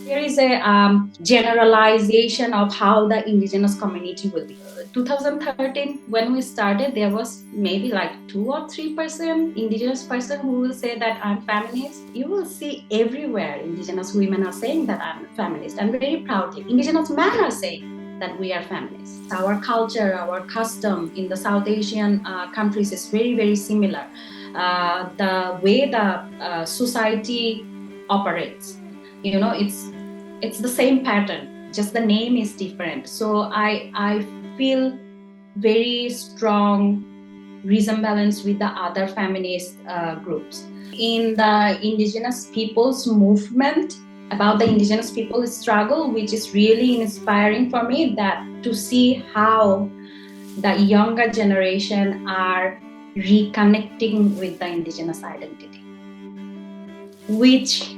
There is a generalization of how the indigenous community will be. 2013, when we started, there was maybe like 2 or 3% indigenous person who will say that I'm feminist. You will see everywhere indigenous women are saying that I'm feminist, and very proudly. Indigenous men are saying that we are feminists. Our culture, our custom in the South Asian countries is very, very similar. The way the society operates, you know, it's the same pattern, just the name is different. So I feel very strong resemblance with the other feminist groups. In the indigenous people's movement, about the indigenous people's struggle, which is really inspiring for me, that to see how the younger generation are reconnecting with the indigenous identity, which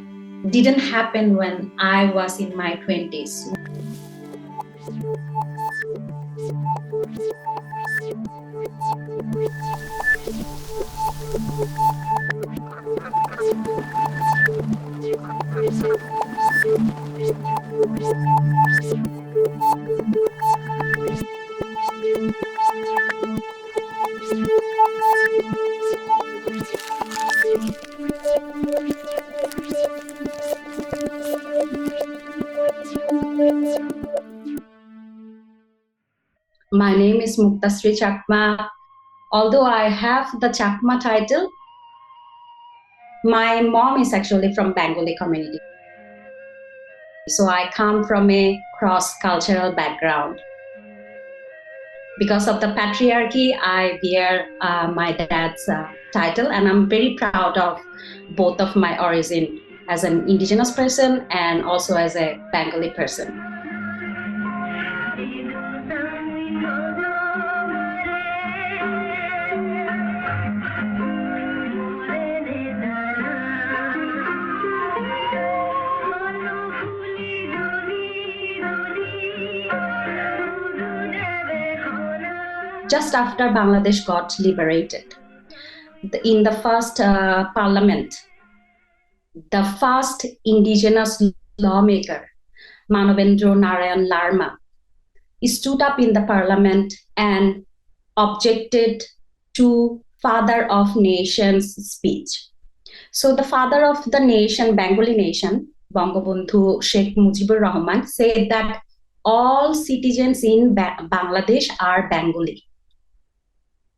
didn't happen when I was in my 20s. My name is Muktasree Chakma. Although I have the Chakma title, my mom is actually from Bengali community. So I come from a cross-cultural background. Because of the patriarchy, I bear my dad's title, and I'm very proud of both of my origin as an indigenous person and also as a Bengali person. Just after Bangladesh got liberated, in the first parliament, the first indigenous lawmaker, Manavendra Narayan Larma, stood up in the parliament and objected to Father of Nations speech. So the father of the nation, Bengali nation, Bangabandhu Sheikh Mujibur Rahman, said that all citizens in Bangladesh are Bengali,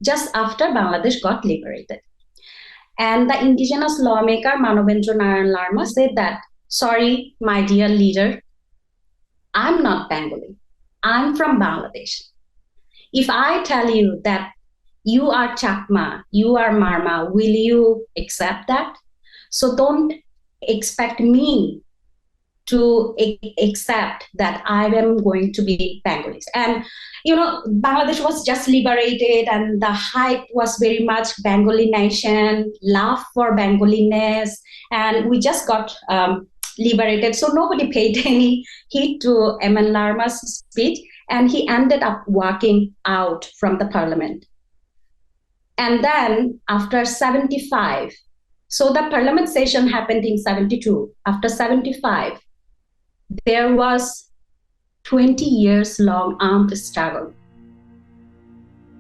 just after Bangladesh got liberated. And the indigenous lawmaker, Manavendra Narayan Larma, said that, sorry, my dear leader, I'm not Bengali. I'm from Bangladesh. If I tell you that you are Chakma, you are Marma, will you accept that? So don't expect me to accept that I am going to be Bengalis. And, you know, Bangladesh was just liberated and the hype was very much Bengali nation, love for Bengaliness, and we just got liberated. So nobody paid any heed to M.N. Larma's speech, and he ended up walking out from the parliament. And then after 75, so the parliament session happened in 72. After 75, there was 20 years long armed struggle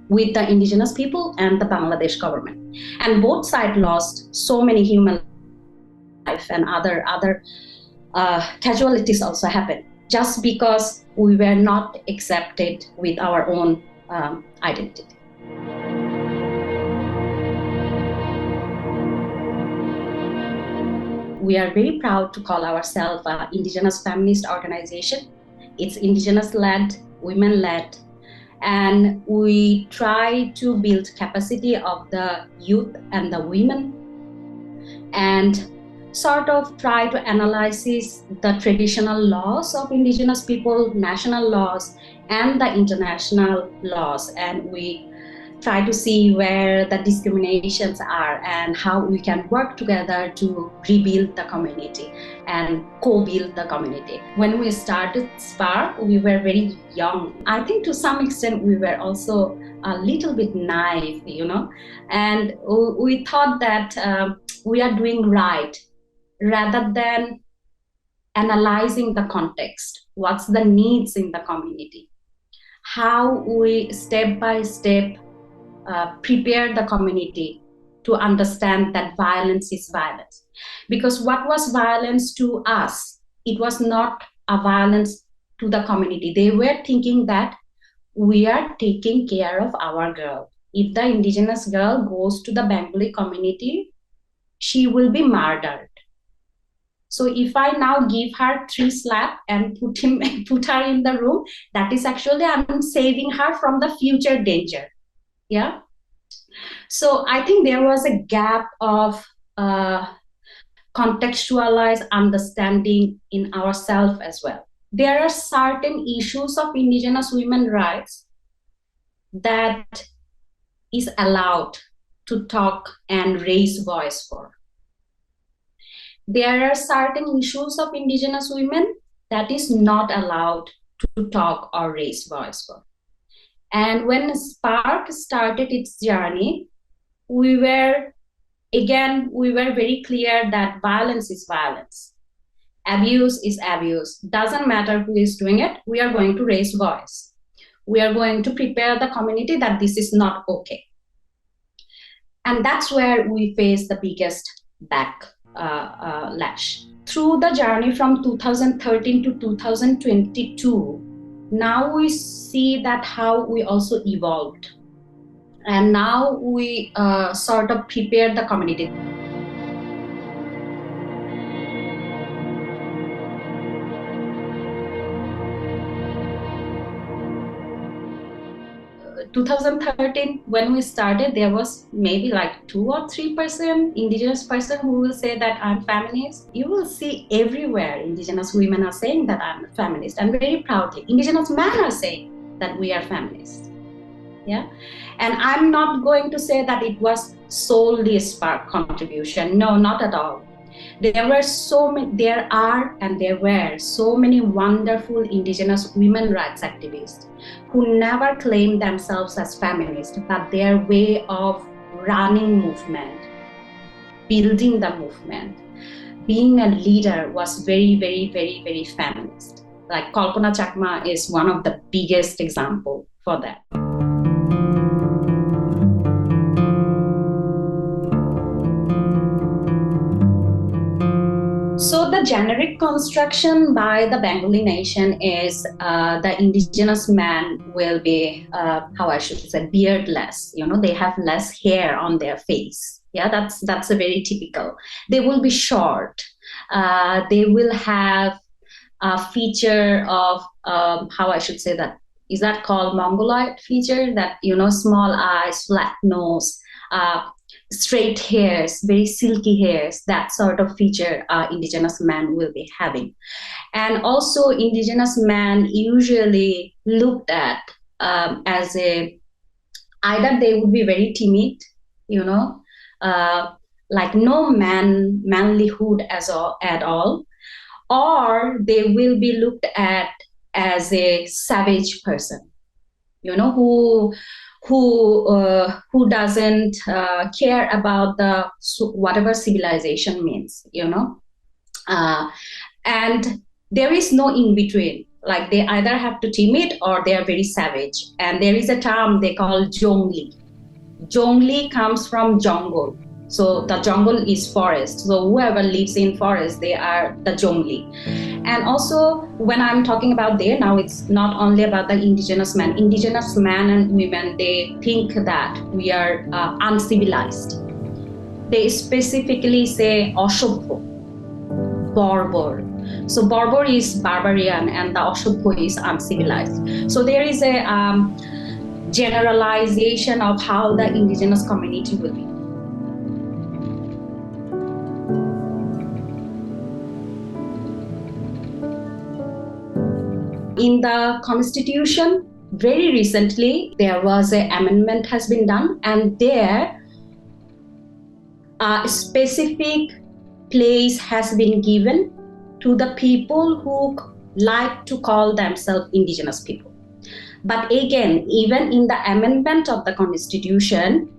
with the indigenous people and the Bangladesh government. And both sides lost so many human life, and other casualties also happened, just because we were not accepted with our own identity. We are very proud to call ourselves an indigenous feminist organization. It's indigenous-led, women-led, and we try to build capacity of the youth and the women, and sort of try to analyze the traditional laws of indigenous people, national laws, and the international laws. And we try to see where the discriminations are and how we can work together to rebuild the community and co-build the community. When we started Spark, we were very young. I think to some extent we were also a little bit naive, you know, and we thought that we are doing right, rather than analyzing the context, what's the needs in the community, how we step by step prepare the community to understand that violence is violence. Because what was violence to us, it was not a violence to the community. They were thinking that we are taking care of our girl. If the indigenous girl goes to the Bengali community, she will be murdered. So if I now give her 3 slaps and put her in the room, that is actually I'm saving her from the future danger. Yeah. So I think there was a gap of contextualized understanding in ourselves as well. There are certain issues of indigenous women rights that is allowed to talk and raise voice for. There are certain issues of indigenous women that is not allowed to talk or raise voice for. And when Spark started its journey, we were very clear that violence is violence. Abuse is abuse. Doesn't matter who is doing it, we are going to raise voice. We are going to prepare the community that this is not okay. And that's where we face the biggest backlash. Through the journey from 2013 to 2022, now we see that how we also evolved. And now we sort of prepare the community. 2013, when we started, there was maybe like 2 or 3% indigenous person who will say that I'm feminist. You will see everywhere indigenous women are saying that I'm a feminist, and very proudly. Indigenous men are saying that we are feminists. Yeah, and I'm not going to say that it was solely Spark contribution. No, not at all. There were so many wonderful indigenous women rights activists who never claimed themselves as feminists, but their way of running movement, building the movement, being a leader was very, very, very, very feminist. Like Muktasree Chakma is one of the biggest example for that. So the generic construction by the Bengali nation is the indigenous man will be, beardless. You know, they have less hair on their face. Yeah, that's a very typical. They will be short. They will have a feature of is that called Mongoloid feature? That, you know, small eyes, flat nose, straight hairs, very silky hairs, that sort of feature indigenous man will be having. And also indigenous man usually looked at as either they would be very timid, you know, like no manlyhood at all, or they will be looked at as a savage person, you know, who doesn't care about the whatever civilization means, you know, and there is no in between. Like they either have to timid or they are very savage. And there is a term they call jongli. Jongli comes from jungle. So the jungle is forest. So whoever lives in forest, they are the jongli. And also, when I'm talking about there, now it's not only about the indigenous man. Indigenous men and women, they think that we are uncivilized. They specifically say Oshobho, Borbor. So Borbor is barbarian and the Oshobho is uncivilized. So there is a generalization of how the indigenous community will be. In the constitution, very recently, there was an amendment has been done, and there a specific place has been given to the people who like to call themselves indigenous people. But again, even in the amendment of the constitution,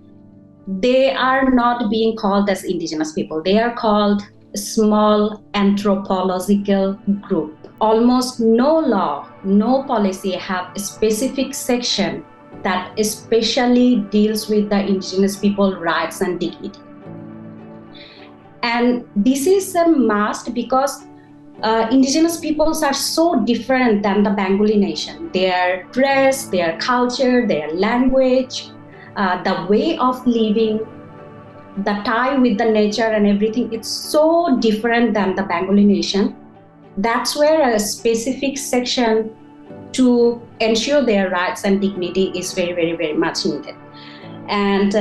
they are not being called as indigenous people. They are called small anthropological group. Almost no law, no policy have a specific section that especially deals with the indigenous people rights and dignity. And this is a must because indigenous peoples are so different than the Bengali nation. Their dress, their culture, their language, the way of living, the tie with the nature and everything, it's so different than the Bengali nation. That's where a specific section to ensure their rights and dignity is very, very, very much needed. And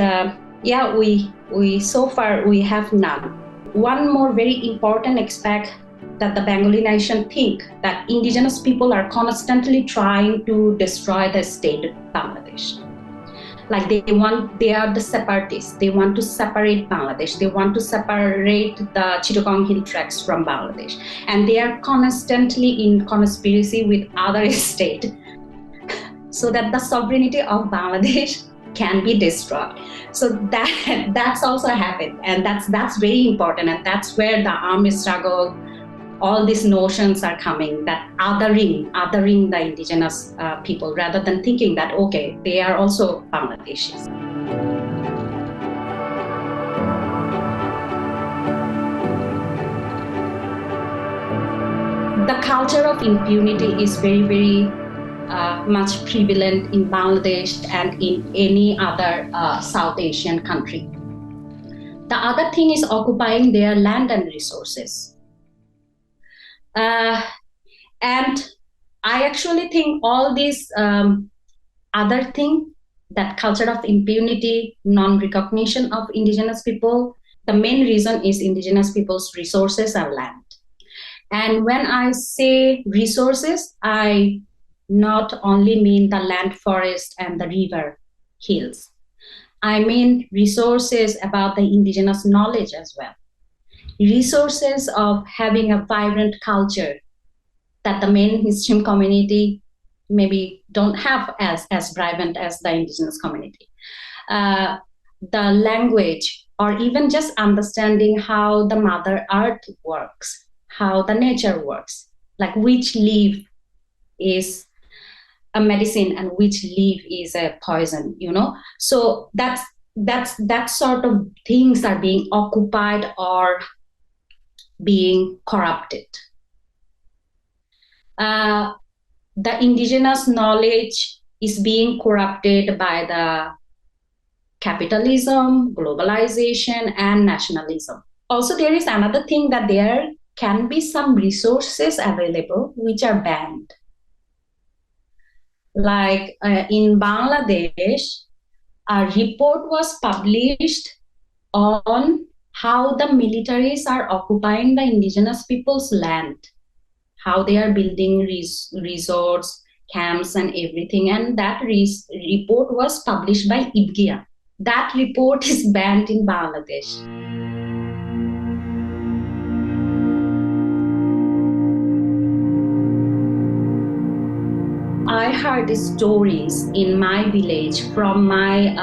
we so far we have none. One more very important aspect that the Bengali nation think that indigenous people are constantly trying to destroy the state of Bangladesh. Like they are the separatists. They want to separate Bangladesh. They want to separate the Chittagong Hill Tracts from Bangladesh. And they are constantly in conspiracy with other states so that the sovereignty of Bangladesh can be destroyed. So that's also happened. And that's very important. And that's where the armed struggle, all these notions are coming, that othering the indigenous people, rather than thinking that, okay, they are also Bangladeshis. The culture of impunity is very, very much prevalent in Bangladesh and in any other South Asian country. The other thing is occupying their land and resources. And I actually think all these other thing, that culture of impunity, non-recognition of indigenous people, the main reason is indigenous people's resources are land. And when I say resources, I not only mean the land, forest, and the river, hills. I mean resources about the indigenous knowledge as well. Resources of having a vibrant culture that the mainstream community maybe don't have as vibrant as the indigenous community. The language, or even just understanding how the Mother Earth works, how the nature works, like which leaf is a medicine and which leaf is a poison, So that sort of things are being occupied or being corrupted. The indigenous knowledge is being corrupted by the capitalism, globalization, and nationalism. Also, there is another thing, that there can be some resources available which are banned. Like in Bangladesh, a report was published on how the militaries are occupying the indigenous people's land, how they are building resorts, camps, and everything. And that report was published by IBGIA. That report is banned in Bangladesh. I heard stories in my village from my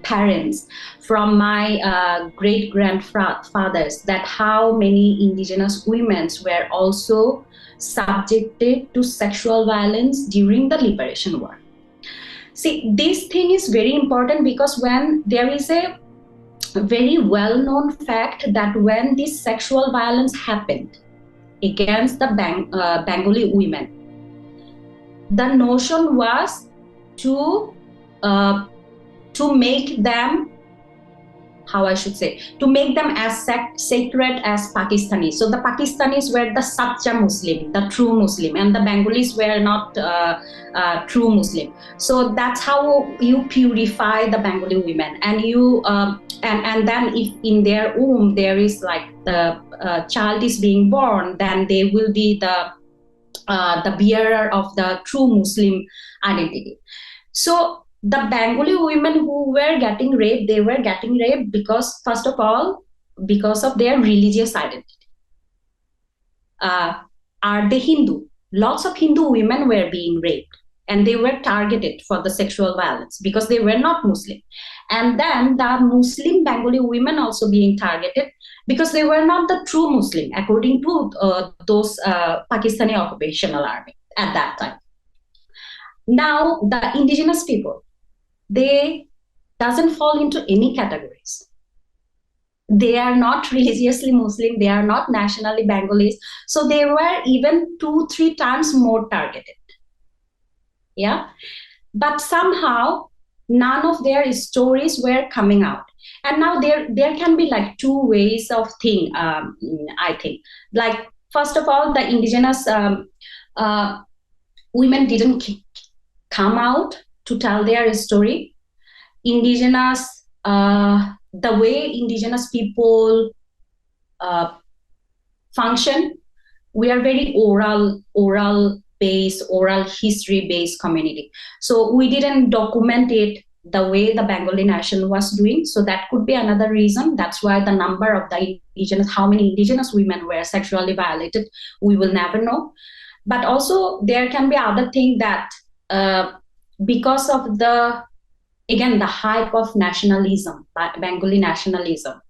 parents, from my great-grandfathers, that how many indigenous women were also subjected to sexual violence during the liberation war. See, this thing is very important because when there is a very well-known fact that when this sexual violence happened against the Bengali women, the notion was to make them, to make them as sacred as Pakistanis. So the Pakistanis were the Sacha Muslim, the true Muslim, and the Bengalis were not true Muslim. So that's how you purify the Bengali women. And you and then if in their womb there is like the child is being born, then they will be the bearer of the true Muslim identity. So the Bengali women who were getting raped, they were getting raped because, first of all, because of their religious identity. Are they Hindu? Lots of Hindu women were being raped. and they were targeted for the sexual violence because they were not Muslim. And then the Muslim Bengali women also being targeted because they were not the true Muslim, according to those Pakistani occupational army at that time. Now, the indigenous people, they doesn't fall into any categories. They are not religiously Muslim, they are not nationally Bengalis, so they were even 2-3 times more targeted. Yeah, but somehow none of their stories were coming out. And now there can be like two ways of thing. I think, like, first of all, the indigenous women didn't come out to tell their story. Indigenous, the way indigenous people function, we are very oral based, oral history based community. So we didn't document it the way the Bengali nation was doing. So that could be another reason. That's why the number of the indigenous, how many indigenous women were sexually violated, we will never know. But also there can be other thing that because of the, again, the hype of nationalism, Bengali nationalism.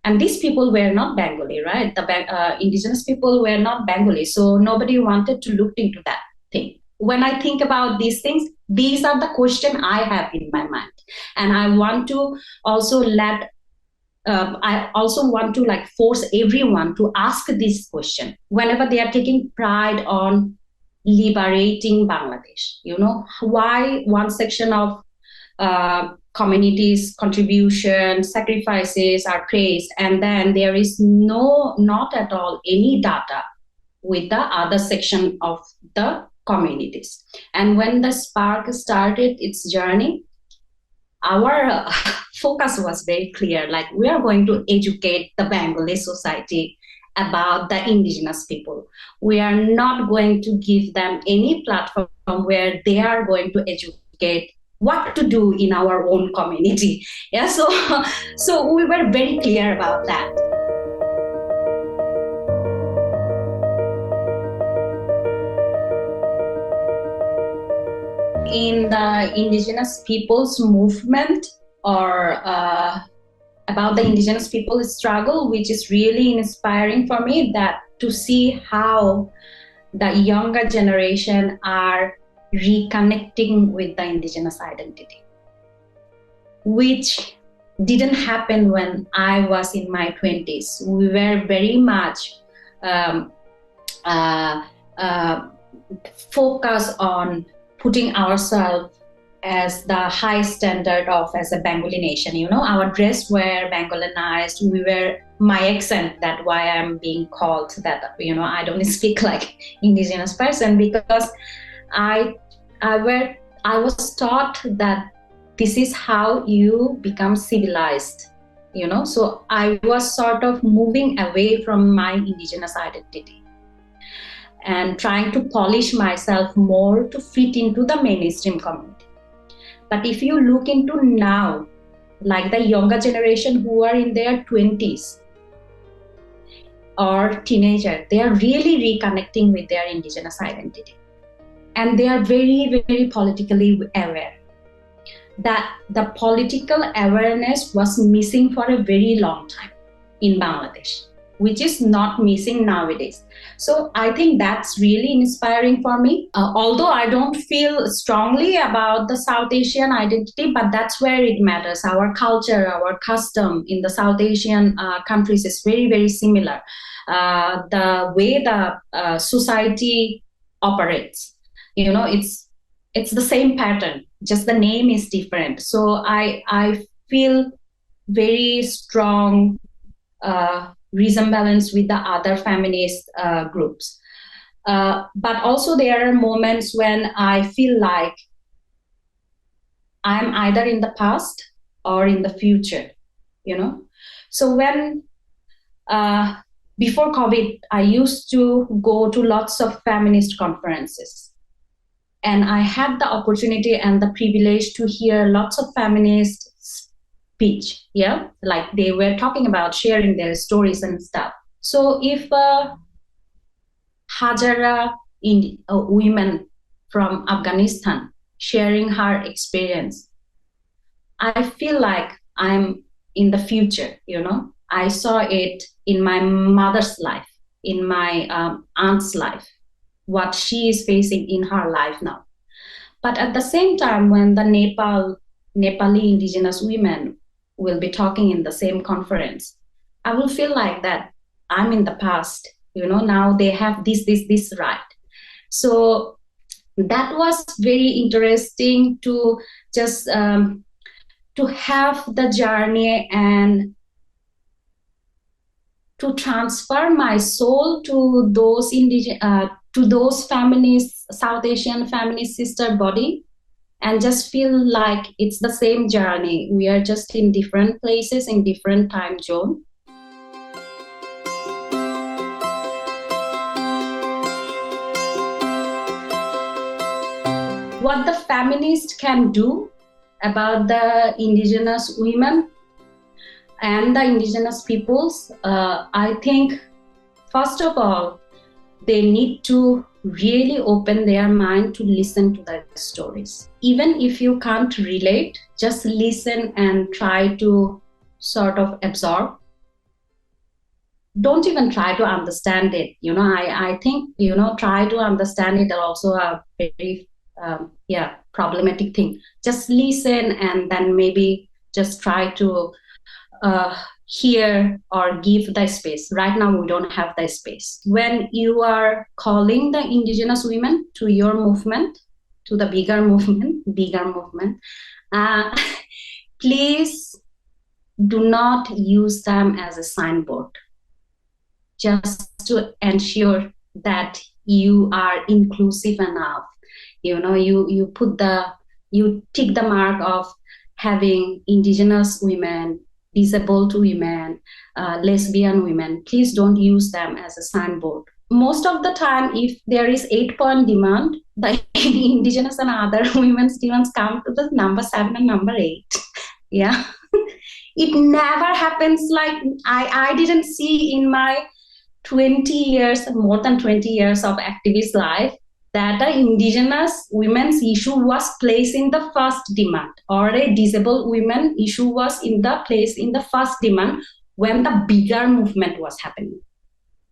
And these people were not Bengali, right? The indigenous people were not Bengali. So nobody wanted to look into that thing. When I think about these things, these are the questions I have in my mind. And I want to also like force everyone to ask this question whenever they are taking pride on liberating Bangladesh. You know, why one section of communities' contribution, sacrifices are praised, and then there is not at all any data with the other section of the communities. And when the Spark started its journey, our focus was very clear, like we are going to educate the Bengali society about the indigenous people. We are not going to give them any platform where they are going to educate what to do in our own community. Yeah, so we were very clear about that. In the indigenous people's movement, or about the indigenous people's struggle, which is really inspiring for me, that to see how the younger generation are reconnecting with the indigenous identity, which didn't happen when I was in my 20s. We were very much focused on putting ourselves as the high standard of as a Bengali nation. You know, our dress were Bengalinized. We were, my accent, that why I'm being called that, you know, I don't speak like indigenous person, because I was taught that this is how you become civilized, you know. So I was sort of moving away from my indigenous identity and trying to polish myself more to fit into the mainstream community. But if you look into now, like the younger generation who are in their 20s or teenager, they are really reconnecting with their indigenous identity. And they are very, very politically aware. That the political awareness was missing for a very long time in Bangladesh, which is not missing nowadays. So I think that's really inspiring for me. Although I don't feel strongly about the South Asian identity, but that's where it matters. Our culture, our custom in the South Asian countries is very, very similar. The way the society operates, you know, it's the same pattern, just the name is different. So I feel very strong resemblance with the other feminist groups. But also there are moments when I feel like I'm either in the past or in the future, you know. So when before COVID, I used to go to lots of feminist conferences. And I had the opportunity and the privilege to hear lots of feminist speech, yeah? Like they were talking about sharing their stories and stuff. So if Hajara women from Afghanistan, sharing her experience. I feel like I'm in the future, I saw it in my mother's life, in my aunt's life, what she is facing in her life now. But at the same time, when the Nepali indigenous women will be talking in the same conference, I will feel like that I'm in the past, now they have this right. So that was very interesting to just to have the journey and to transfer my soul to those feminist South Asian feminist sister body, and just feel like it's the same journey. We are just in different places in different time zone. What the feminist can do about the indigenous women and the indigenous peoples, I think, first of all, they need to really open their mind to listen to their stories. Even if you can't relate, just listen and try to sort of absorb. Don't even try to understand it. I think, try to understand it also a very, problematic thing. Just listen and then maybe just try to hear or give the space. Right now, we don't have the space. When you are calling the indigenous women to your movement, to the bigger movement, please do not use them as a signboard. Just to ensure that you are inclusive enough. You tick the mark of having indigenous women, disabled women, lesbian women. Please don't use them as a signboard. Most of the time, if there is 8-point demand, the indigenous and other women's demands come to the number 7 and number 8. Yeah. It never happens. Like I didn't see in my 20 years, more than 20 years of activist life, that an indigenous women's issue was placed in the first demand, or a disabled women issue was placed in the first demand when the bigger movement was happening.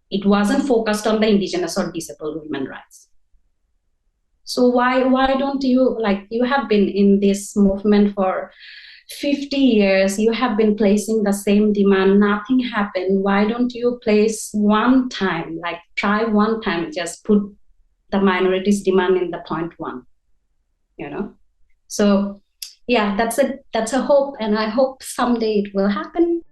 It wasn't focused on the indigenous or disabled women rights. So why don't you, you have been in this movement for 50 years, you have been placing the same demand, nothing happened. Why don't you place one time, try one time, just put the minorities demand in the point 1, So yeah, that's a hope, and I hope someday it will happen.